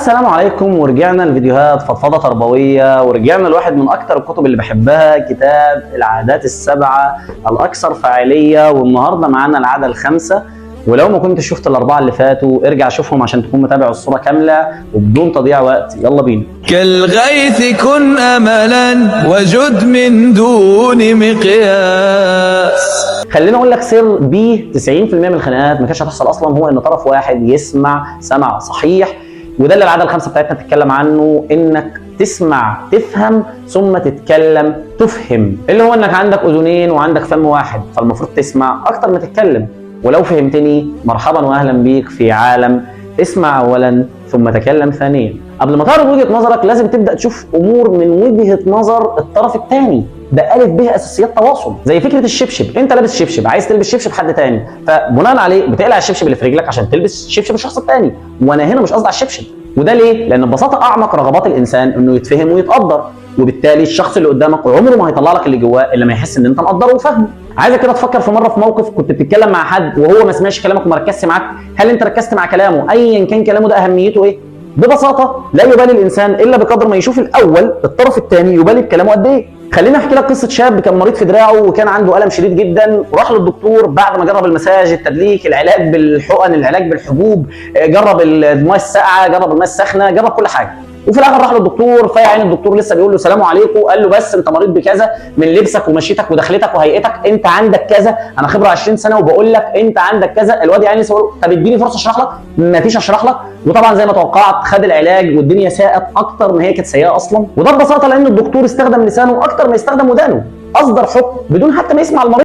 السلام عليكم، ورجعنا لفيديوهات فضفضه تربويه، ورجعنا لواحد من اكتر الكتب اللي بحبها، كتاب العادات السبعه الاكثر فاعليه. والنهارده معانا العاده الخامسه، ولو ما كنتش شفت الاربعه اللي فاتوا ارجع شوفهم عشان تكون متابع الصوره كامله وبدون تضييع وقت. يلا بينا. كالغيث كن املا وجد من دون مقياس. خليني اقول لك سر بيه 90% من الخناقات ما كانتش هتحصل اصلا، هو ان طرف واحد يسمع سمع صحيح. وده اللي العاده الخامسه بتاعتنا بتتكلم عنه، انك تسمع تفهم ثم تتكلم تفهم، اللي هو انك عندك اذنين وعندك فم واحد، فالمفروض تسمع اكتر ما تتكلم. ولو فهمتني مرحبا واهلا بيك في عالم اسمع اولا ثم تكلم ثانيا. قبل ما تعرض وجهه نظرك لازم تبدا تشوف امور من وجهه نظر الطرف الثاني. ده الف به اساسيات تواصل، زي فكره الشبشب. انت لابس شبشب عايز تلبس شبشب حد تاني، فبناء عليه بتقلع الشبشب اللي في رجلك عشان تلبس شبشب الشخص الثاني. وانا هنا مش قصدي على الشبشب، وده ليه؟ لان ببساطه اعمق رغبات الانسان انه يتفهم ويتقدر، وبالتالي الشخص اللي قدامك عمره ما هيطلع لك اللي جواه الا لما يحس ان انت مقدره وفاهمه. عايزك كده تفكر في مره في موقف كنت بتتكلم مع حد وهو ما سمعش كلامك وما ركزش معاك. هل انت ركزت مع كلامه ايا كان كلامه ده اهميته ايه؟ ببساطه لا يبالي الانسان الا بقدر ما يشوف الاول الطرف الثاني يبالي بكلامه قد ايه. خليني احكي لك قصه شاب كان مريض في دراعه وكان عنده الم شديد جدا، وراح للدكتور بعد ما جرب المساج، التدليك، العلاج بالحقن، العلاج بالحبوب، جرب الماء الساقعه، جرب الماء الساخنه، جرب كل حاجه. وفي الاخر راح للدكتور، فيا عين الدكتور لسه بيقول له سلام عليكم، قال له بس انت مريض بكذا، من لبسك ومشيتك ودخلتك وهيئتك انت عندك كذا، انا خبره 20 سنه وبقول لك انت عندك كذا. الواد يعني لسه بيقول طب اديني فرصه اشرح لك. مفيش اشرح لك. وطبعا زي ما توقعت خد العلاج والدنيا ساءت اكتر ما هي كانت سيئه اصلا. وده ببساطه لان الدكتور استخدم لسانه اكتر ما يستخدم ودانه، اصدر حكم بدون حتى ما يسمع المريض.